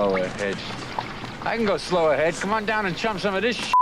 slow ahead. I can go slow ahead. Come on down and chump some of this shit.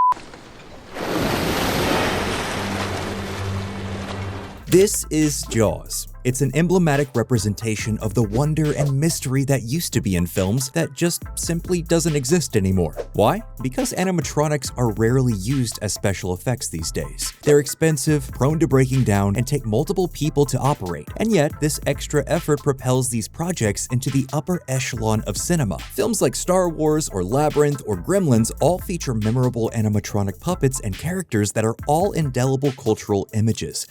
This is Jaws. It's an emblematic representation of the wonder and mystery that used to be in films that just simply doesn't exist anymore. Why? Because animatronics are rarely used as special effects these days. They're expensive, prone to breaking down, and take multiple people to operate. And yet, this extra effort propels these projects into the upper echelon of cinema. Films like Star Wars or Labyrinth or Gremlins all feature memorable animatronic puppets and characters that are all indelible cultural images.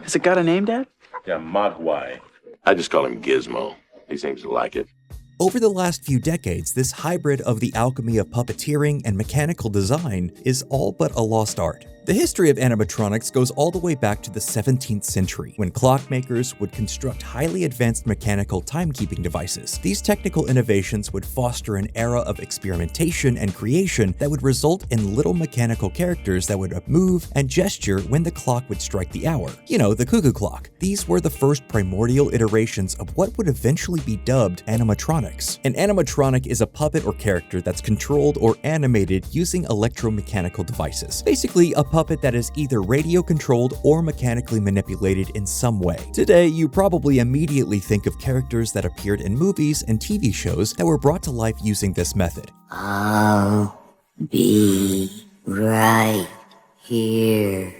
Has it got a name, Dad? Yeah, Mogwai. I just call him Gizmo. He seems to like it. Over the last few decades, this hybrid of the alchemy of puppeteering and mechanical design is all but a lost art. The history of animatronics goes all the way back to the 17th century, when clockmakers would construct highly advanced mechanical timekeeping devices. These technical innovations would foster an era of experimentation and creation that would result in little mechanical characters that would move and gesture when the clock would strike the hour. You know, the cuckoo clock. These were the first primordial iterations of what would eventually be dubbed animatronics. An animatronic is a puppet or character that's controlled or animated using electromechanical devices. Basically, a puppet that is either radio-controlled or mechanically manipulated in some way. Today, you probably immediately think of characters that appeared in movies and TV shows that were brought to life using this method. I'll be right here.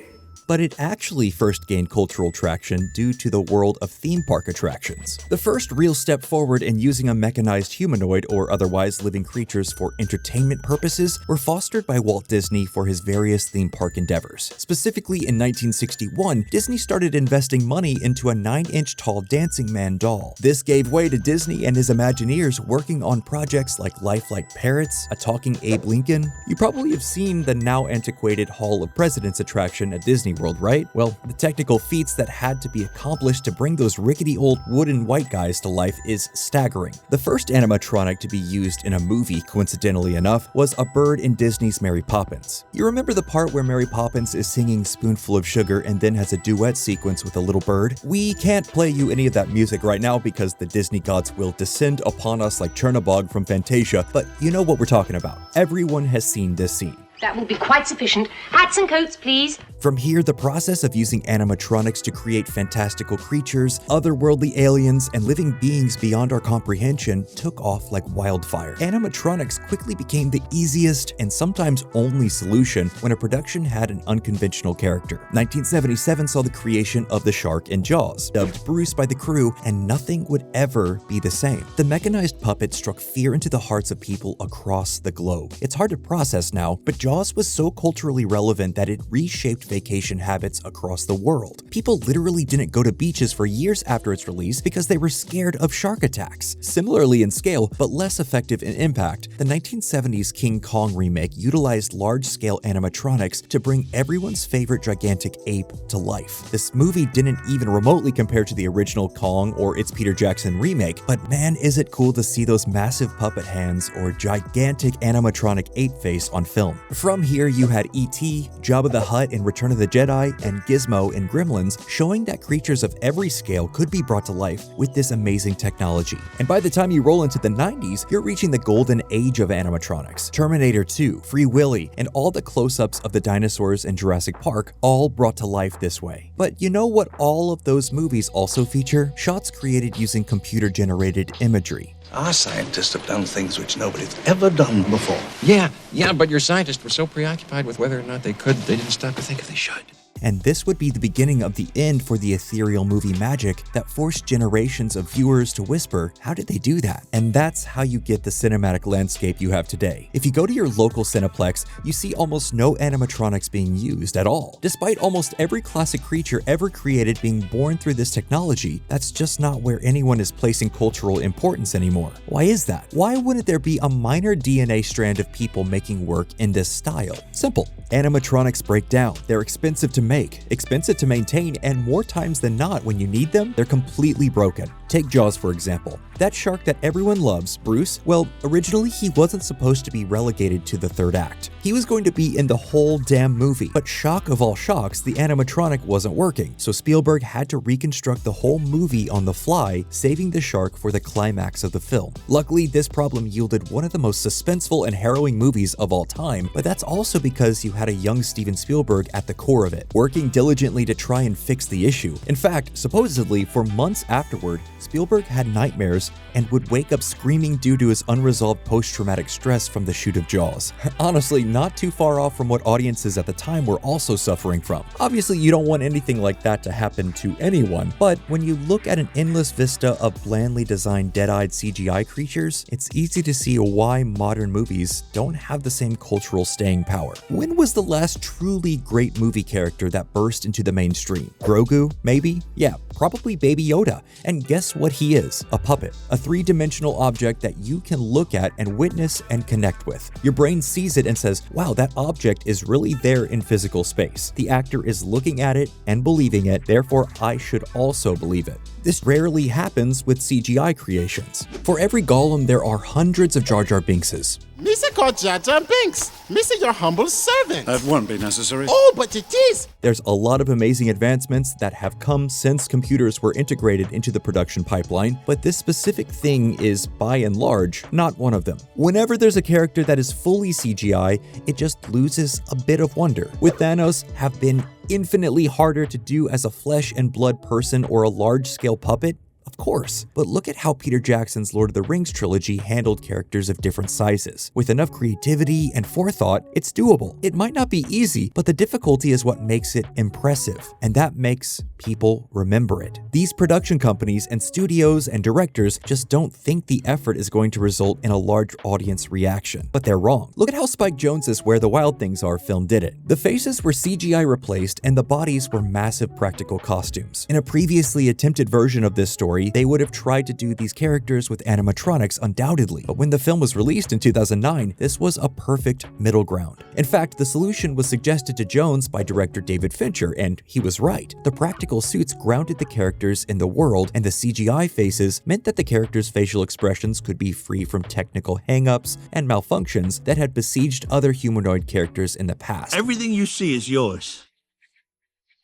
But it actually first gained cultural traction due to the world of theme park attractions. The first real step forward in using a mechanized humanoid or otherwise living creatures for entertainment purposes were fostered by Walt Disney for his various theme park endeavors. Specifically in 1961, Disney started investing money into a 9-inch tall dancing man doll. This gave way to Disney and his Imagineers working on projects like lifelike parrots, a talking Abe Lincoln. You probably have seen the now antiquated Hall of Presidents attraction at Disney World, right? Well, the technical feats that had to be accomplished to bring those rickety old wooden white guys to life is staggering. The first animatronic to be used in a movie, coincidentally enough, was a bird in Disney's Mary Poppins. You remember the part where Mary Poppins is singing Spoonful of Sugar and then has a duet sequence with a little bird? We can't play you any of that music right now because the Disney gods will descend upon us like Chernabog from Fantasia, but you know what we're talking about. Everyone has seen this scene. That will be quite sufficient. Hats and coats, please. From here, the process of using animatronics to create fantastical creatures, otherworldly aliens, and living beings beyond our comprehension took off like wildfire. Animatronics quickly became the easiest and sometimes only solution when a production had an unconventional character. 1977 saw the creation of the shark in Jaws, dubbed Bruce by the crew, and nothing would ever be the same. The mechanized puppet struck fear into the hearts of people across the globe. It's hard to process now, but Jaws was so culturally relevant that it reshaped vacation habits across the world. People literally didn't go to beaches for years after its release because they were scared of shark attacks. Similarly in scale, but less effective in impact, the 1970s King Kong remake utilized large-scale animatronics to bring everyone's favorite gigantic ape to life. This movie didn't even remotely compare to the original Kong or its Peter Jackson remake, but man, is it cool to see those massive puppet hands or gigantic animatronic ape face on film. From here, you had E.T., Jabba the Hutt in Return of the Jedi, and Gizmo in Gremlins, showing that creatures of every scale could be brought to life with this amazing technology. And by the time you roll into the 90s, you're reaching the golden age of animatronics. Terminator 2, Free Willy, and all the close-ups of the dinosaurs in Jurassic Park all brought to life this way. But you know what all of those movies also feature? Shots created using computer-generated imagery. Our scientists have done things which nobody's ever done before. Yeah, but your scientists were so preoccupied with whether or not they could, they didn't stop to think if they should. And this would be the beginning of the end for the ethereal movie magic that forced generations of viewers to whisper, how did they do that? And that's how you get the cinematic landscape you have today. If you go to your local Cineplex, you see almost no animatronics being used at all. Despite almost every classic creature ever created being born through this technology, that's just not where anyone is placing cultural importance anymore. Why is that? Why wouldn't there be a minor DNA strand of people making work in this style? Simple. Animatronics break down. They're expensive to make, expensive to maintain, and more times than not, when you need them, they're completely broken. Take Jaws, for example. That shark that everyone loves, Bruce, well, originally he wasn't supposed to be relegated to the third act. He was going to be in the whole damn movie, but shock of all shocks, the animatronic wasn't working, so Spielberg had to reconstruct the whole movie on the fly, saving the shark for the climax of the film. Luckily, this problem yielded one of the most suspenseful and harrowing movies of all time, but that's also because you had a young Steven Spielberg at the core of it, working diligently to try and fix the issue. In fact, supposedly, for months afterward, Spielberg had nightmares and would wake up screaming due to his unresolved post-traumatic stress from the shoot of Jaws. Honestly, not too far off from what audiences at the time were also suffering from. Obviously, you don't want anything like that to happen to anyone, but when you look at an endless vista of blandly designed dead-eyed CGI creatures, it's easy to see why modern movies don't have the same cultural staying power. When was the last truly great movie character that burst into the mainstream? Grogu, maybe? Yeah, probably Baby Yoda. And guess what he is? A puppet. A three-dimensional object that you can look at and witness and connect with. Your brain sees it and says, wow, that object is really there in physical space. The actor is looking at it and believing it, therefore I should also believe it. This rarely happens with CGI creations. For every Gollum, there are hundreds of Jar Jar Binkses. Missa called Jar Jar Binks. Missa your humble servant. That won't be necessary. Oh, but it is. There's a lot of amazing advancements that have come since computers were integrated into the production pipeline, but this specific thing is, by and large, not one of them. Whenever there's a character that is fully CGI, it just loses a bit of wonder. With Thanos, have been infinitely harder to do as a flesh and blood person or a large-scale puppet? Of course, but look at how Peter Jackson's Lord of the Rings trilogy handled characters of different sizes. With enough creativity and forethought, it's doable. It might not be easy, but the difficulty is what makes it impressive, and that makes people remember it. These production companies and studios and directors just don't think the effort is going to result in a large audience reaction, but they're wrong. Look at how Spike Jonze's Where the Wild Things Are film did it. The faces were CGI replaced and the bodies were massive practical costumes. In a previously attempted version of this story, they would have tried to do these characters with animatronics undoubtedly, but when the film was released in 2009, this was a perfect middle ground. In fact, the solution was suggested to Jones by director David Fincher, and he was right. The practical suits grounded the characters in the world, and the CGI faces meant that the characters' facial expressions could be free from technical hang-ups and malfunctions that had besieged other humanoid characters in the past. Everything you see is yours.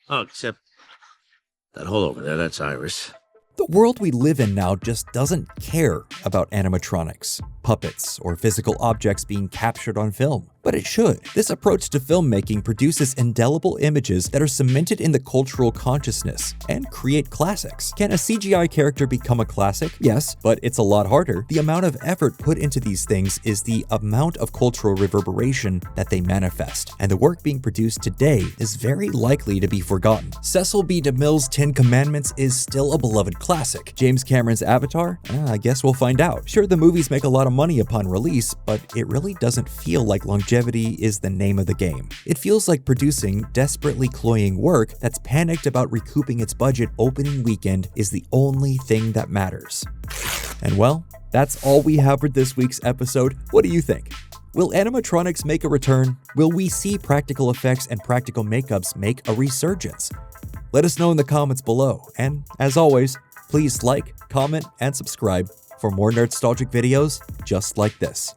Oh, except that hole over there, that's Iris. The world we live in now just doesn't care about animatronics, puppets, or physical objects being captured on film. But it should. This approach to filmmaking produces indelible images that are cemented in the cultural consciousness and create classics. Can a CGI character become a classic? Yes, but it's a lot harder. The amount of effort put into these things is the amount of cultural reverberation that they manifest, and the work being produced today is very likely to be forgotten. Cecil B. DeMille's 10 Commandments is still a beloved classic. James Cameron's Avatar? I guess we'll find out. Sure, the movies make a lot of money upon release, but it really doesn't feel like longevity is the name of the game. It feels like producing desperately cloying work that's panicked about recouping its budget opening weekend is the only thing that matters. And well, that's all we have for this week's episode. What do you think? Will animatronics make a return? Will we see practical effects and practical makeups make a resurgence? Let us know in the comments below, and as always, please like, comment, and subscribe for more Nerdstalgic videos just like this.